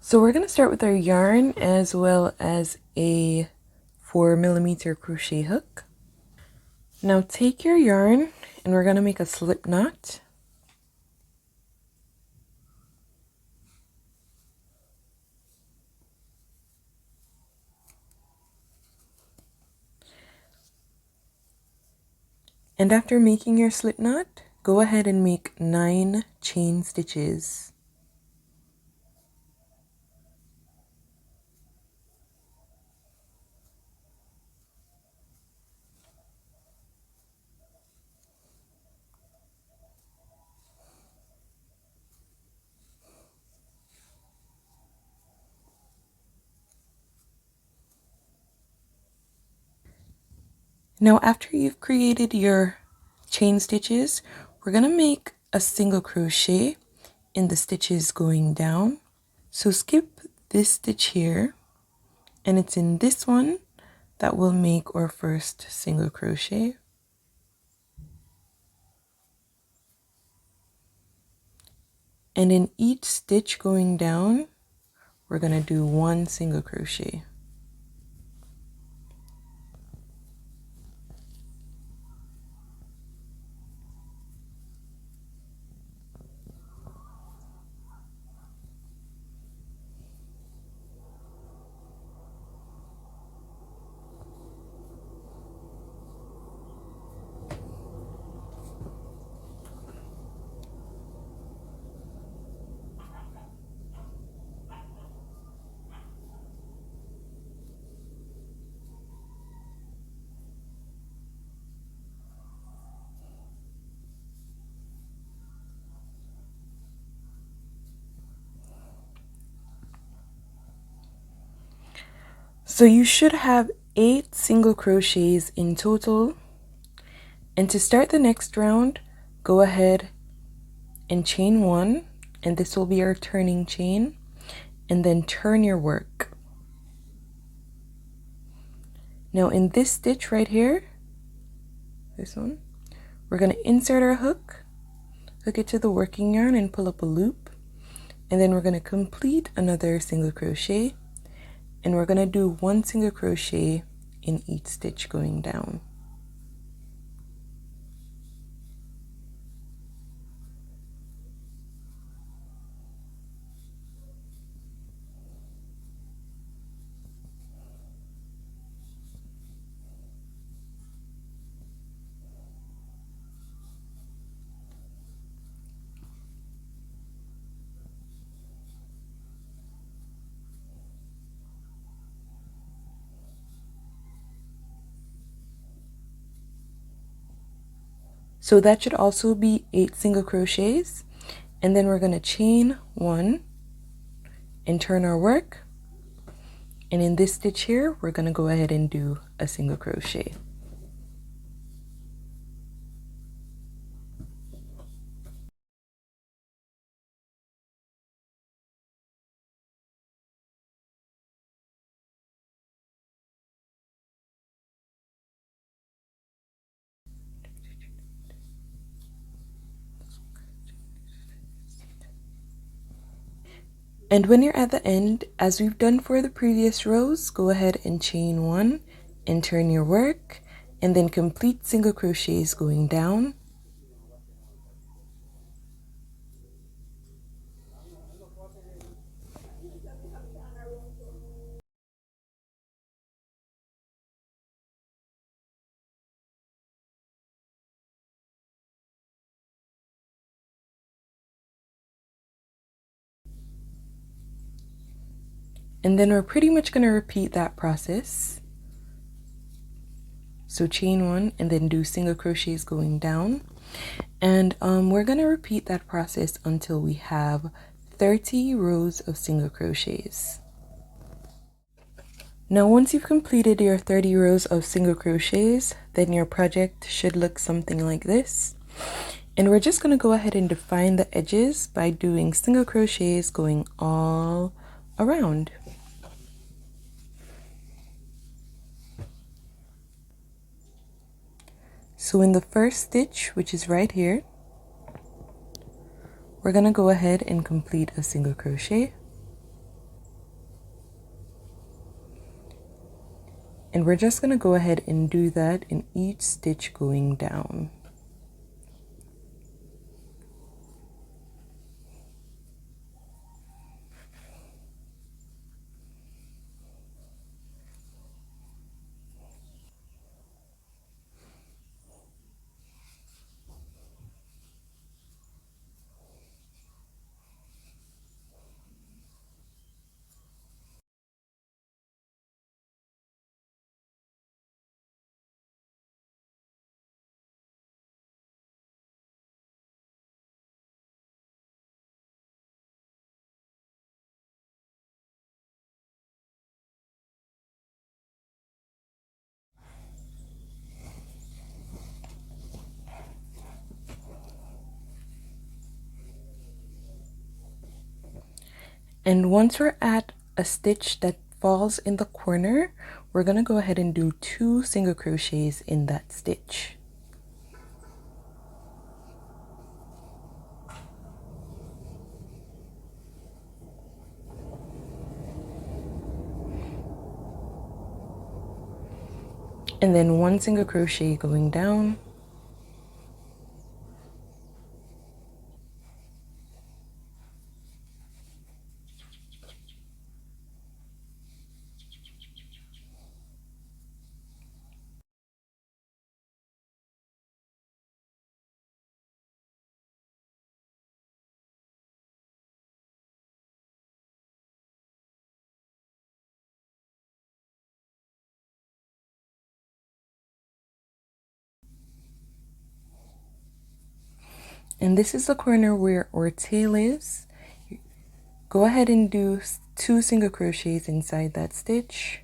So we're going to start with our yarn as well as a 4mm crochet hook. Now take your yarn and we're going to make a slip knot. And after making your slip knot, go ahead and make 9 chain stitches. Now after you've created your chain stitches, we're going to make a single crochet in the stitches going down. So skip this stitch here, and it's in this one that we'll make our first single crochet. And in each stitch going down, we're going to do 1 single crochet. So you should have 8 single crochets in total. And to start the next round, go ahead and chain 1, and this will be our turning chain, and then turn your work. Now in this stitch right here, this one, we're going to insert our hook, hook it to the working yarn and pull up a loop, and then we're going to complete another single crochet, and we're going to do 1 single crochet in each stitch going down. So that should also be 8 single crochets, and then we're going to chain 1 and turn our work, and in this stitch here we're going to go ahead and do a single crochet. And when you're at the end, as we've done for the previous rows, go ahead and chain 1 and turn your work, and then complete single crochets going down. And then we're pretty much going to repeat that process. So chain 1 and then do single crochets going down. And we're going to repeat that process until we have 30 rows of single crochets. Now once you've completed your 30 rows of single crochets, then your project should look something like this. And we're just going to go ahead and define the edges by doing single crochets going all around. So in the first stitch, which is right here, we're going to go ahead and complete a single crochet. And we're just going to go ahead and do that in each stitch going down. And once we're at a stitch that falls in the corner, we're going to go ahead and do 2 single crochets in that stitch. And then 1 single crochet going down. And this is the corner where our tail is. Go ahead and do 2 single crochets inside that stitch.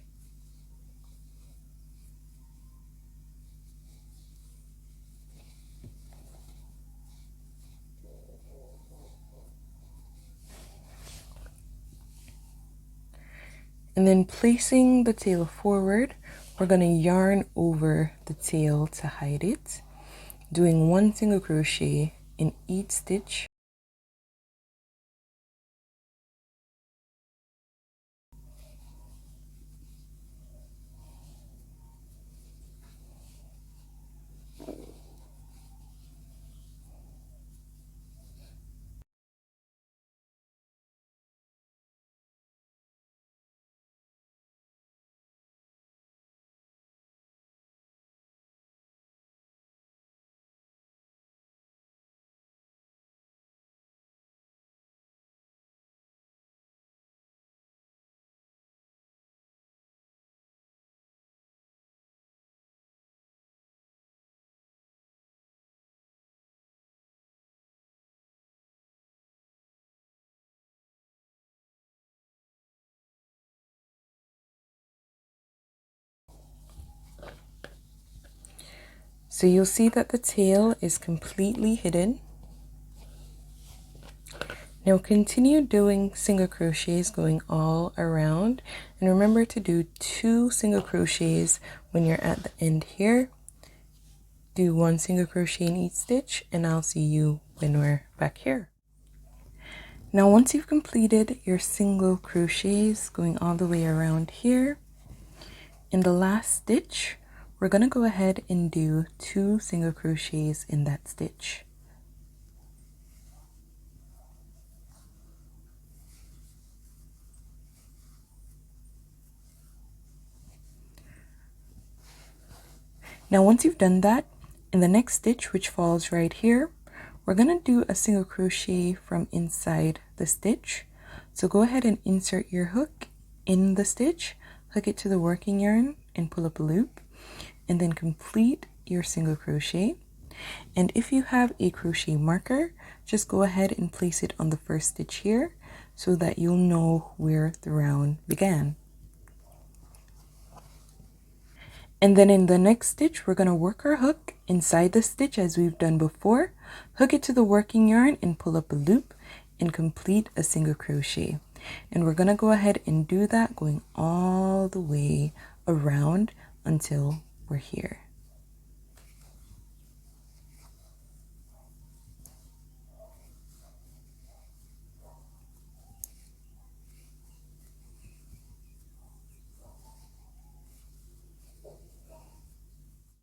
And then placing the tail forward, we're going to yarn over the tail to hide it, doing 1 single crochet in each stitch. So you'll see that the tail is completely hidden. Now continue doing single crochets going all around, and remember to do 2 single crochets when you're at the end here. Do 1 single crochet in each stitch, and I'll see you when we're back here. Now once you've completed your single crochets going all the way around here, in the last stitch we're going to go ahead and do 2 single crochets in that stitch. Now once you've done that, in the next stitch, which falls right here, we're going to do a single crochet from inside the stitch. So go ahead and insert your hook in the stitch, hook it to the working yarn and pull up a loop, and then complete your single crochet. And if you have a crochet marker, just go ahead and place it on the first stitch here so that you'll know where the round began. And then in the next stitch, we're going to work our hook inside the stitch as we've done before, hook it to the working yarn and pull up a loop and complete a single crochet. And we're going to go ahead and do that going all the way around until we're here.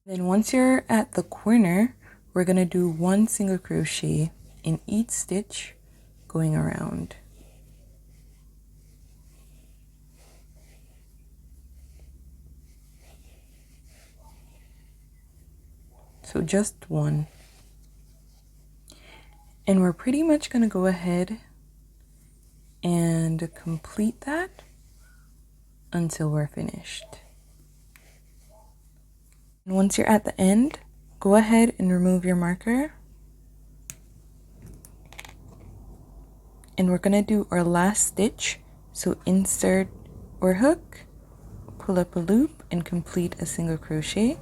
Then once you're at the corner, we're going to do 1 single crochet in each stitch going around. So just 1. And we're pretty much going to go ahead and complete that until we're finished. And once you're at the end, go ahead and remove your marker. And we're going to do our last stitch. So insert or hook, pull up a loop, and complete a single crochet.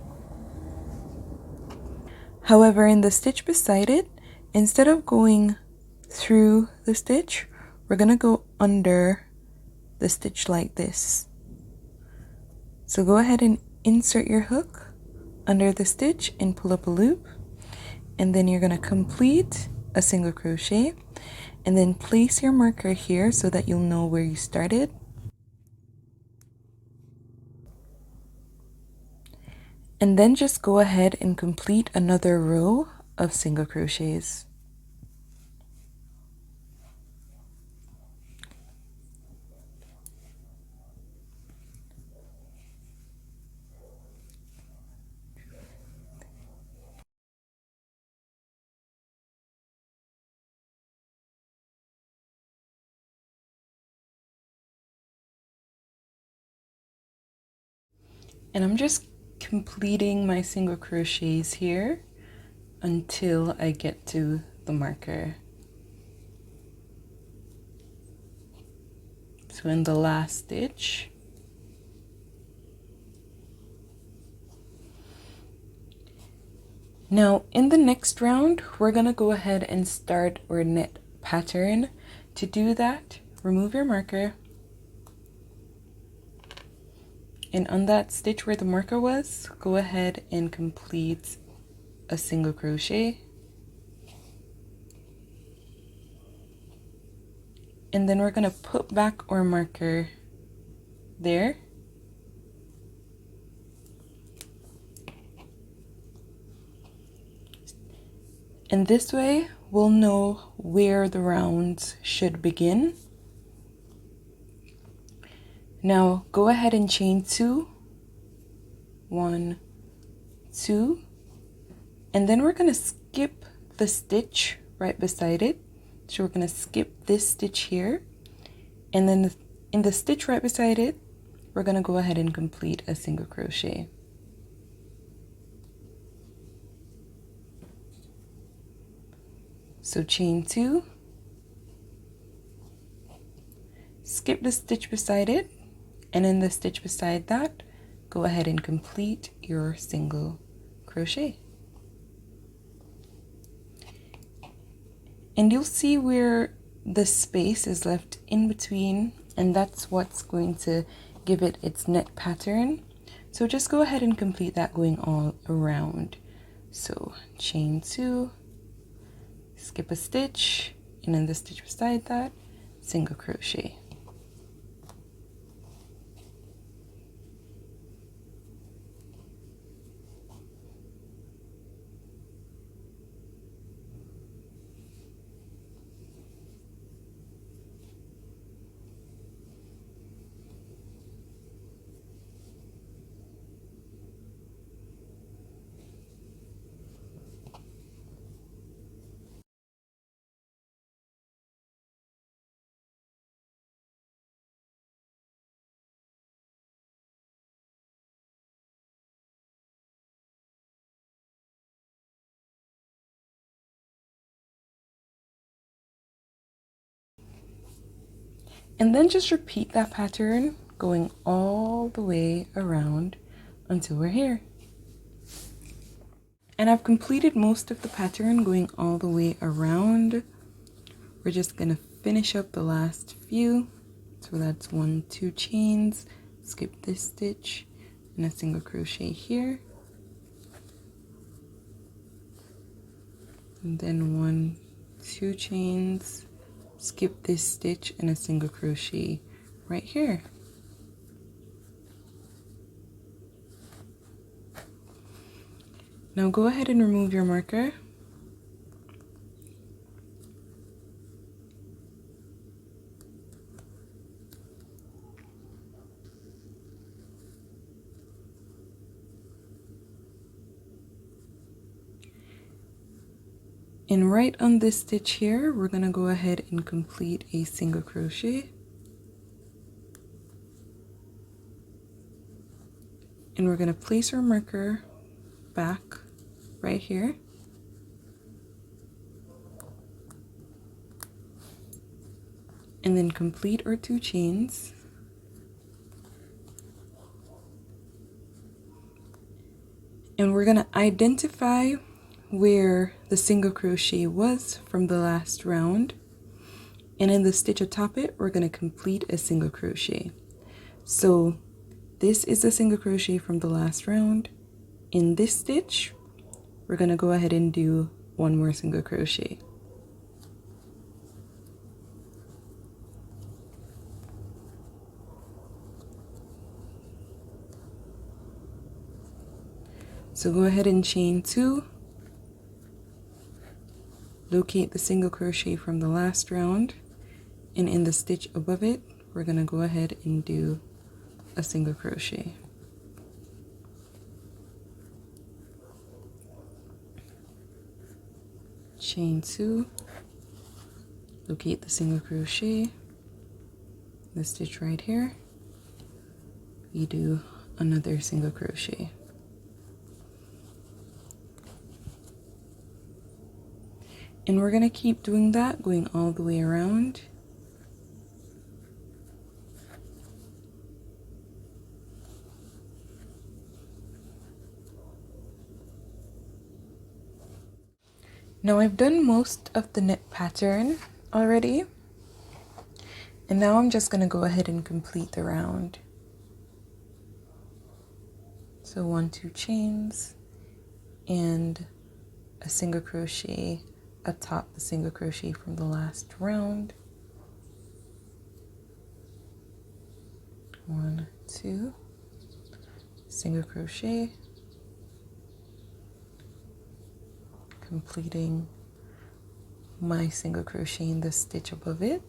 However, in the stitch beside it, instead of going through the stitch, we're going to go under the stitch like this. So go ahead and insert your hook under the stitch and pull up a loop, and then you're going to complete a single crochet, and then place your marker here so that you'll know where you started. And then just go ahead and complete another row of single crochets. And I'm just completing my single crochets here until I get to the marker. So in the last stitch, now in the next round, we're gonna go ahead and start our knit pattern. To do that, remove your marker, and on that stitch where the marker was, go ahead and complete a single crochet. And then we're gonna put back our marker there. And this way we'll know where the rounds should begin. Now go ahead and chain 2, 1, 2, and then we're gonna skip the stitch right beside it. So we're gonna skip this stitch here, and then in the stitch right beside it, we're gonna go ahead and complete a single crochet. So chain 2, skip the stitch beside it, and in the stitch beside that, go ahead and complete your single crochet. And you'll see where the space is left in between, and that's what's going to give it its knit pattern. So just go ahead and complete that going all around. So chain 2, skip a stitch, and in the stitch beside that, single crochet. And then just repeat that pattern going all the way around until we're here. And I've completed most of the pattern going all the way around. We're just gonna finish up the last few. So that's 1, 2 chains, skip this stitch, and a single crochet here. And then 1, 2 chains, skip this stitch, and a single crochet right here. Now go ahead and remove your marker. And right on this stitch here, we're going to go ahead and complete a single crochet. And we're going to place our marker back right here. And then complete our 2 chains. And we're going to identify where the single crochet was from the last round, and in the stitch atop it we're going to complete a single crochet. So this is a single crochet from the last round. In this stitch we're going to go ahead and do 1 more single crochet. So go ahead and chain 2. Locate the single crochet from the last round, and in the stitch above it we're going to go ahead and do a single crochet. Chain 2, locate the single crochet, the stitch right here, we do another single crochet. And we're going to keep doing that, going all the way around. Now I've done most of the knit pattern already. And now I'm just going to go ahead and complete the round. So 1, 2 chains and a single crochet atop the single crochet from the last round. 1, 2, single crochet, completing my single crochet in the stitch above it.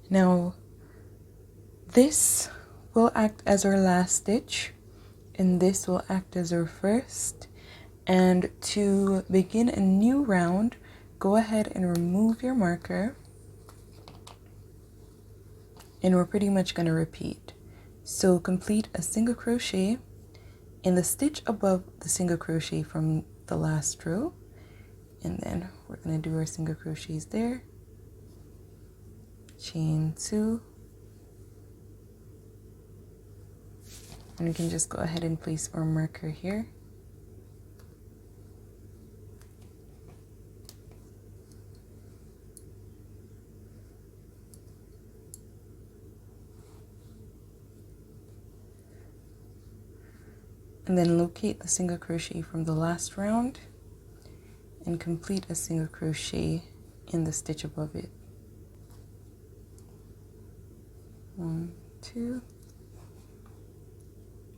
Now this will act as our last stitch, and this will act as our first. And to begin a new round, go ahead and remove your marker, and we're pretty much going to repeat. So complete a single crochet in the stitch above the single crochet from the last row, and then we're going to do our single crochets there. Chain 2, and we can just go ahead and place our marker here. And then locate the single crochet from the last round and complete a single crochet in the stitch above it. 1, 2,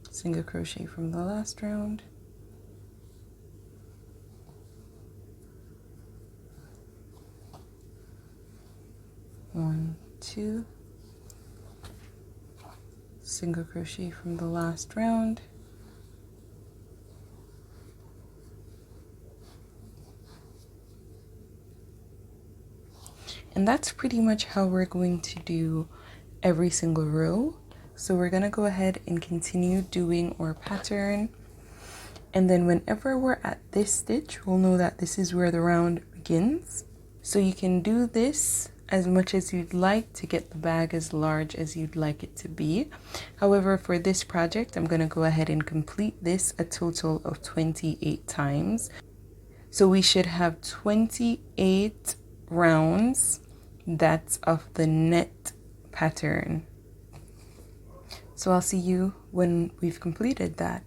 single crochet from the last round, one, 2, single crochet from the last round, and that's pretty much how we're going to do every single row. So we're gonna go ahead and continue doing our pattern, and then whenever we're at this stitch, we'll know that this is where the round begins. So you can do this as much as you'd like to get the bag as large as you'd like it to be. However, for this project, I'm gonna go ahead and complete this a total of 28 times. So we should have 28 rounds that's of the net pattern. So I'll see you when we've completed that.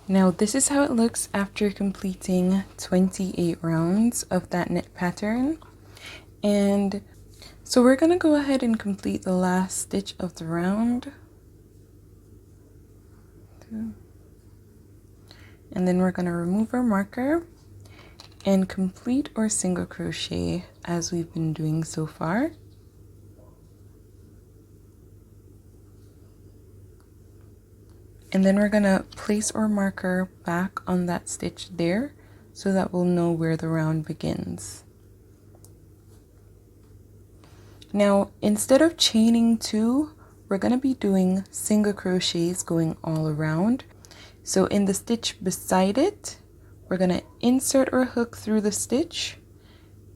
Now this is how it looks after completing 28 rounds of that knit pattern. And so we're going to go ahead and complete the last stitch of the round. And then we're going to remove our marker and complete our single crochet as we've been doing so far. And then we're going to place our marker back on that stitch there so that we'll know where the round begins. Now, instead of chaining 2, we're going to be doing single crochets going all around. So in the stitch beside it, we're going to insert our hook through the stitch,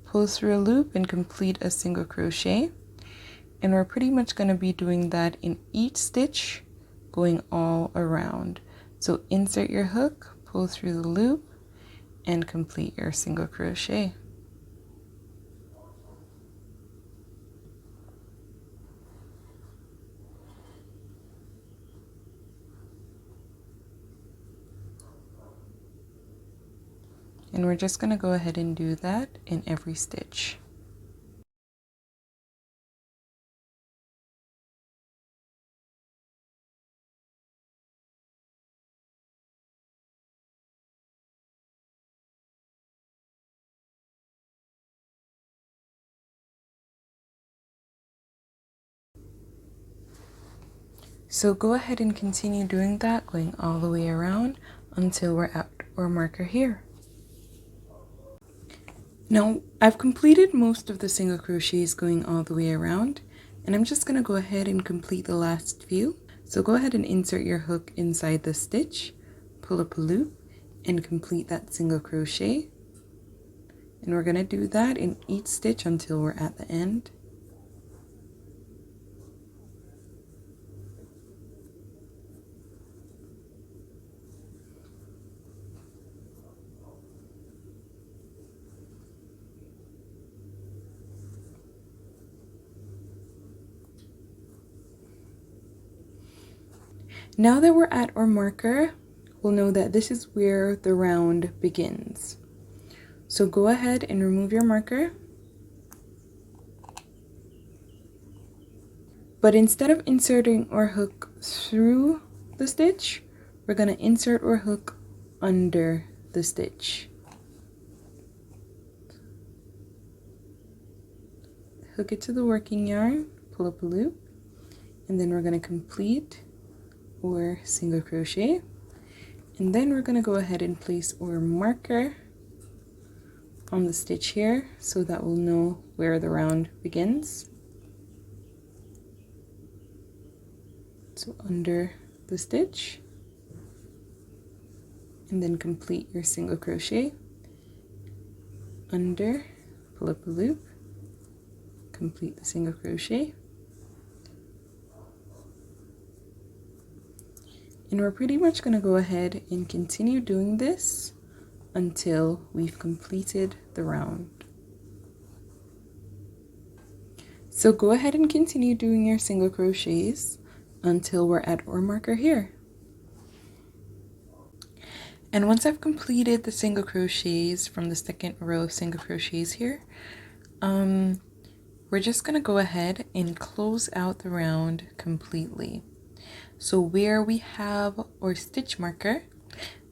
pull through a loop and complete a single crochet. And we're pretty much going to be doing that in each stitch going all around. So insert your hook, pull through the loop, and complete your single crochet. And we're just going to go ahead and do that in every stitch. So go ahead and continue doing that, going all the way around until we're at our marker here. Now, I've completed most of the single crochets going all the way around, and I'm just going to go ahead and complete the last few. So go ahead and insert your hook inside the stitch, pull up a loop, and complete that single crochet. And we're going to do that in each stitch until we're at the end. Now that we're at our marker, we'll know that this is where the round begins. So go ahead and remove your marker. But instead of inserting our hook through the stitch, we're going to insert our hook under the stitch. Hook it to the working yarn, pull up a loop, and then we're going to complete our single crochet. And then we're going to go ahead and place our marker on the stitch here so that we'll know where the round begins. So under the stitch, and then complete your single crochet, under, pull up a loop, complete the single crochet. And we're pretty much going to go ahead and continue doing this until we've completed the round. So go ahead and continue doing your single crochets until we're at our marker here. And once I've completed the single crochets from the second row of single crochets here, we're just going to go ahead and close out the round completely. So where we have our stitch marker,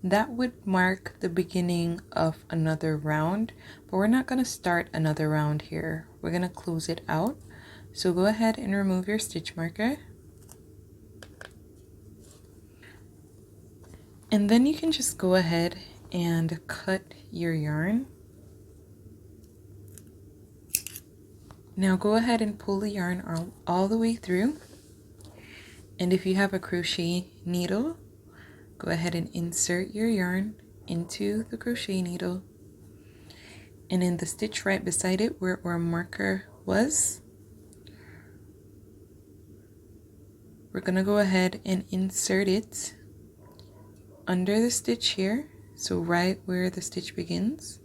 that would mark the beginning of another round, but we're not going to start another round here. We're going to close it out. So go ahead and remove your stitch marker. And then you can just go ahead and cut your yarn. Now go ahead and pull the yarn all the way through. And if you have a crochet needle, go ahead and insert your yarn into the crochet needle. And in the stitch right beside it where our marker was, we're going to go ahead and insert it under the stitch here. So right where the stitch begins,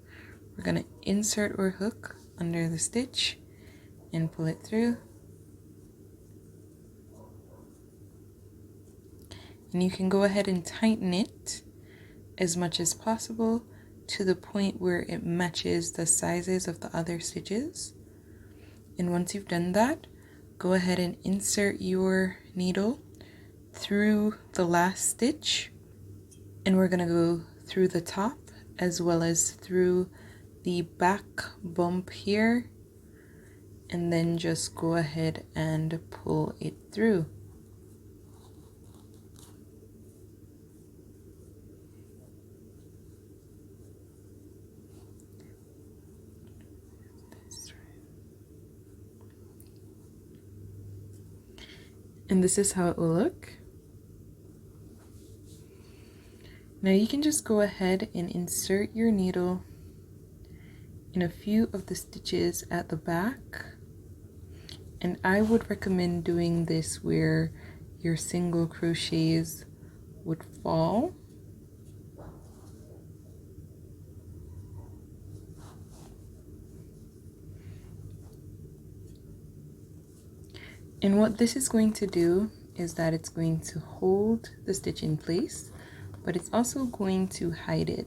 we're going to insert our hook under the stitch and pull it through. And you can go ahead and tighten it as much as possible to the point where it matches the sizes of the other stitches. And once you've done that, go ahead and insert your needle through the last stitch, and we're going to go through the top as well as through the back bump here, and then just go ahead and pull it through. And this is how it will look. Now you can just go ahead and insert your needle in a few of the stitches at the back. And I would recommend doing this where your single crochets would fall. And what this is going to do is that it's going to hold the stitch in place, but it's also going to hide it.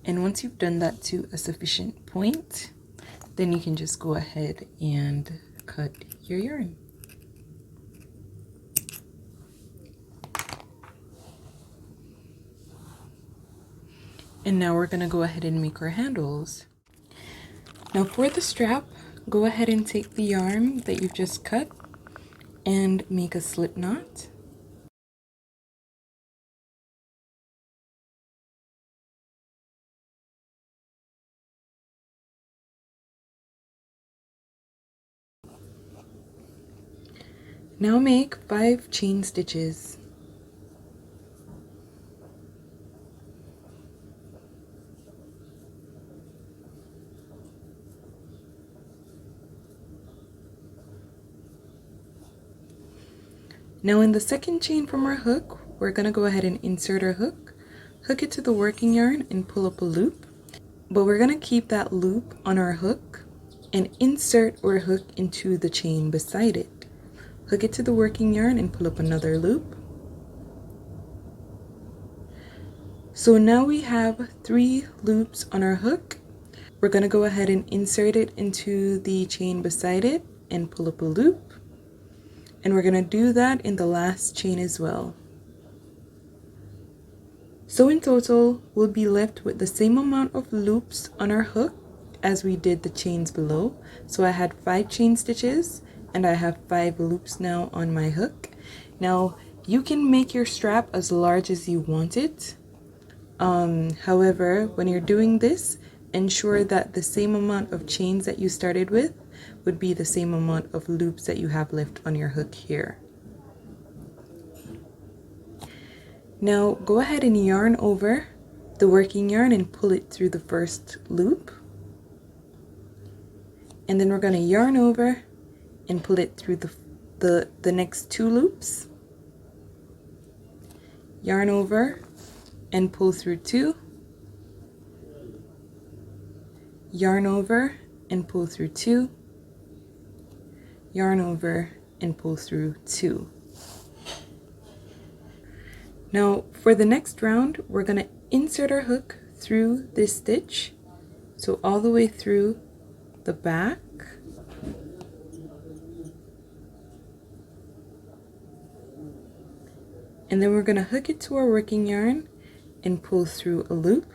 And once you've done that to a sufficient point, then you can just go ahead and cut your yarn. And now we're going to go ahead and make our handles. Now for the strap, go ahead and take the yarn that you've just cut and make a slip knot. Now make 5 chain stitches. Now in the second chain from our hook, we're going to go ahead and insert our hook, hook it to the working yarn and pull up a loop. But we're going to keep that loop on our hook and insert our hook into the chain beside it. Hook it to the working yarn and pull up another loop. So now we have 3 loops on our hook. We're going to go ahead and insert it into the chain beside it and pull up a loop. And we're going to do that in the last chain as well. So in total, we'll be left with the same amount of loops on our hook as we did the chains below. So I had 5 chain stitches and I have 5 loops now on my hook. Now you can make your strap as large as you want it. However, when you're doing this, ensure that the same amount of chains that you started with would be the same amount of loops that you have left on your hook here. Now go ahead and yarn over the working yarn and pull it through the first loop. And then we're going to yarn over and pull it through the next 2 loops. Yarn over and pull through 2. Yarn over and pull through 2. Yarn over and pull through 2. Now for the next round, we're going to insert our hook through this stitch, so all the way through the back. And then we're going to hook it to our working yarn and pull through a loop.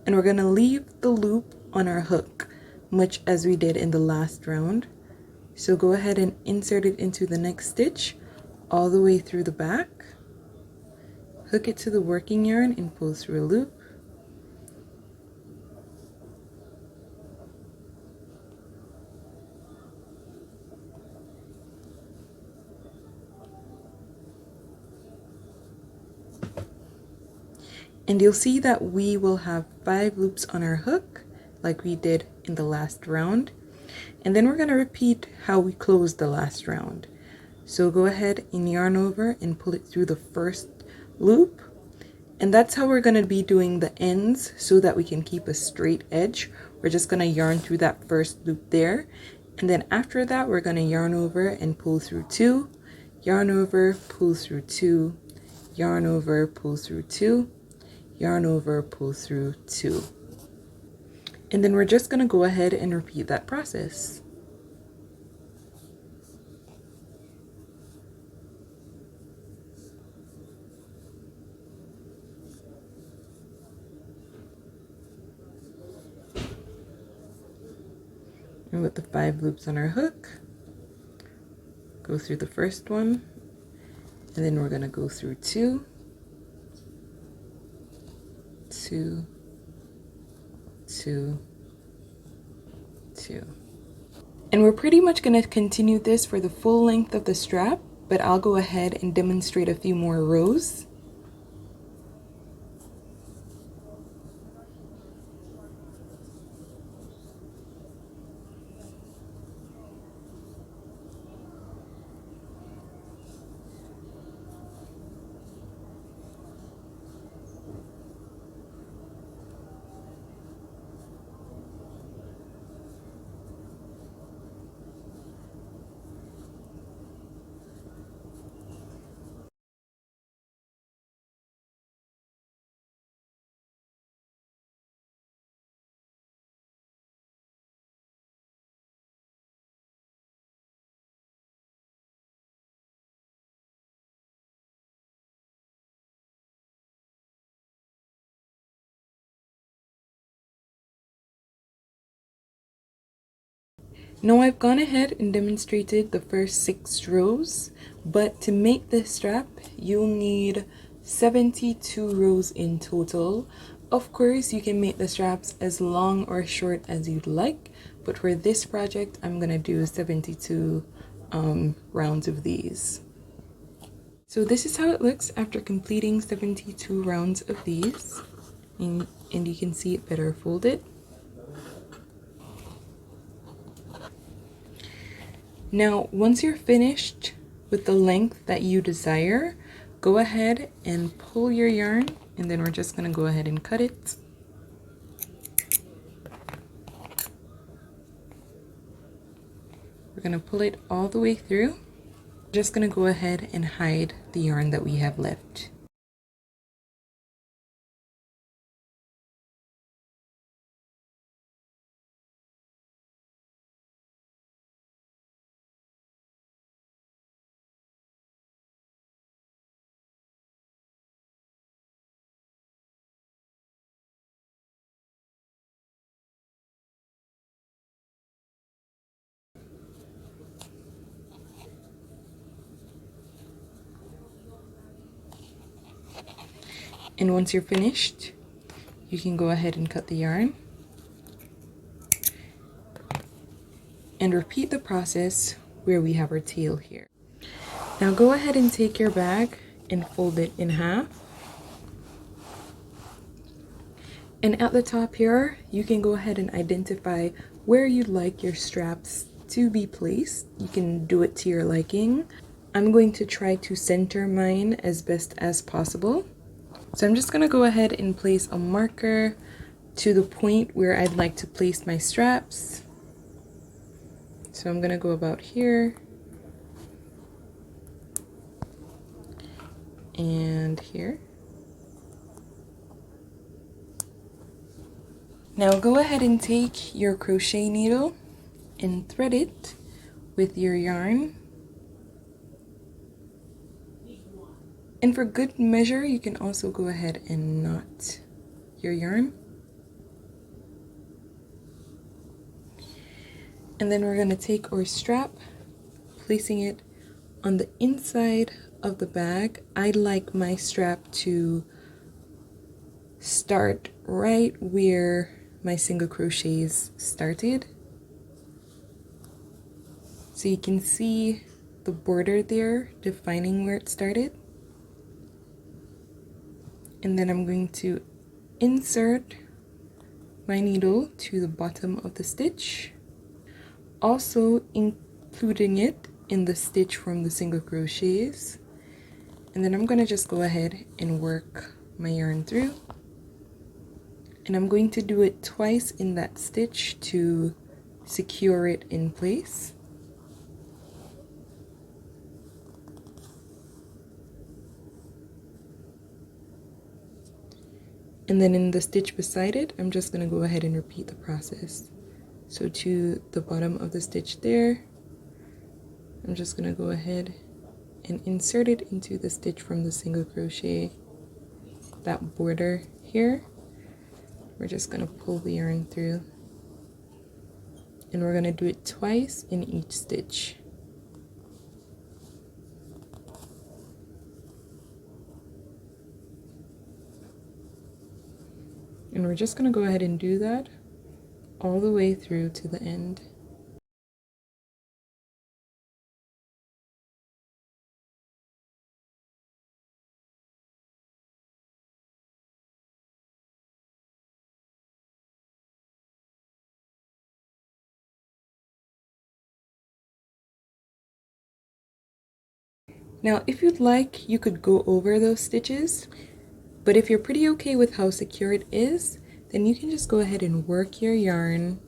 And we're going to leave the loop on our hook, much as we did in the last round. So go ahead and insert it into the next stitch all the way through the back. Hook it to the working yarn and pull through a loop. And you'll see that we will have 5 loops on our hook like we did in the last round. And then we're going to repeat how we closed the last round. So go ahead and yarn over and pull it through the first loop. And that's how we're going to be doing the ends so that we can keep a straight edge. We're just going to yarn through that first loop there. And then after that, we're going to yarn over and pull through 2, yarn over, pull through 2, yarn over, pull through 2, yarn over, pull through 2. And then we're just going to go ahead and repeat that process. And with the 5 loops on our hook, go through the first one, and then we're going to go through 2, 2, 2, 2. And we're pretty much going to continue this for the full length of the strap, but I'll go ahead and demonstrate a few more rows. Now I've gone ahead and demonstrated the first 6 rows, but to make this strap, you'll need 72 rows in total. Of course, you can make the straps as long or short as you'd like, but for this project, I'm gonna do 72 rounds of these. So this is how it looks after completing 72 rounds of these, and you can see it better folded. Now, once you're finished with the length that you desire, go ahead and pull your yarn, and then we're just going to go ahead and cut it. We're going to pull it all the way through. Just going to go ahead and hide the yarn that we have left. And once you're finished, you can go ahead and cut the yarn and repeat the process where we have our tail here. Now go ahead and take your bag and fold it in half. And at the top here, you can go ahead and identify where you'd like your straps to be placed. You can do it to your liking. I'm going to try to center mine as best as possible. So I'm just going to go ahead and place a marker to the point where I'd like to place my straps. So I'm going to go about here and here. Now go ahead and take your crochet needle and thread it with your yarn. And for good measure, you can also go ahead and knot your yarn. And then we're going to take our strap, placing it on the inside of the bag. I'd like my strap to start right where my single crochets started. So you can see the border there defining where it started. And then I'm going to insert my needle to the bottom of the stitch, also including it in the stitch from the single crochets. And then I'm going to just go ahead and work my yarn through, and I'm going to do it twice in that stitch to secure it in place. And then in the stitch beside it, I'm just going to go ahead and repeat the process. So to the bottom of the stitch there, I'm just going to go ahead and insert it into the stitch from the single crochet, that border here. We're just going to pull the yarn through, and we're going to do it twice in each stitch. And we're just going to go ahead and do that all the way through to the end. Now, if you'd like, you could go over those stitches, but if you're pretty okay with how secure it is, then you can just go ahead and work your yarn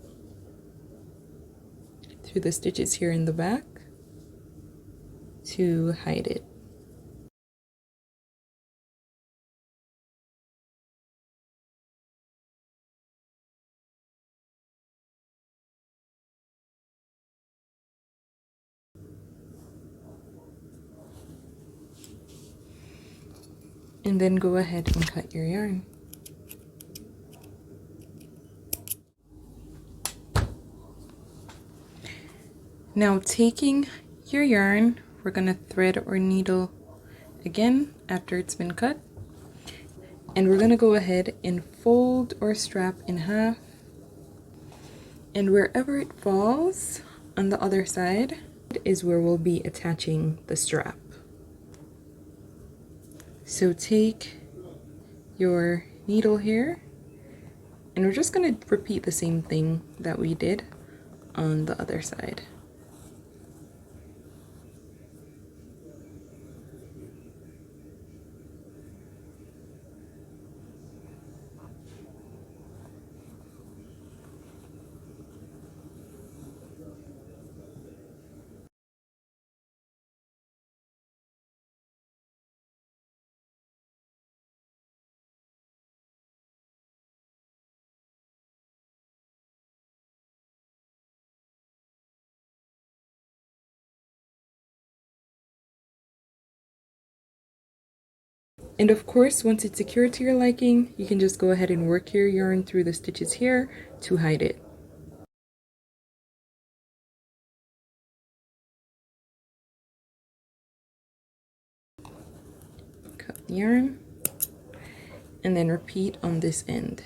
through the stitches here in the back to hide it. And then go ahead and cut your yarn. Now, taking your yarn, we're going to thread or needle again after it's been cut. And we're going to go ahead and fold or strap in half. And wherever it falls on the other side is where we'll be attaching the strap. So take your needle here, and we're just going to repeat the same thing that we did on the other side. And of course, once it's secured to your liking, you can just go ahead and work your yarn through the stitches here to hide it. Cut the yarn, and then repeat on this end.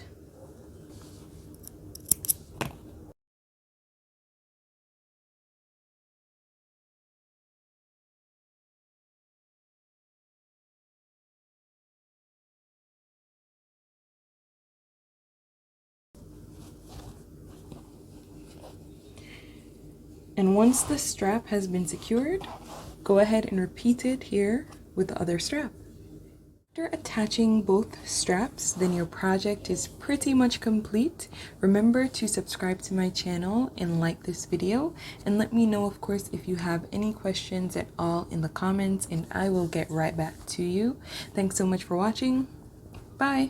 And once the strap has been secured, go ahead and repeat it here with the other strap. After attaching both straps, then your project is pretty much complete. Remember to subscribe to my channel and like this video, and let me know, of course, if you have any questions at all in the comments, and I will get right back to you. Thanks so much for watching. Bye!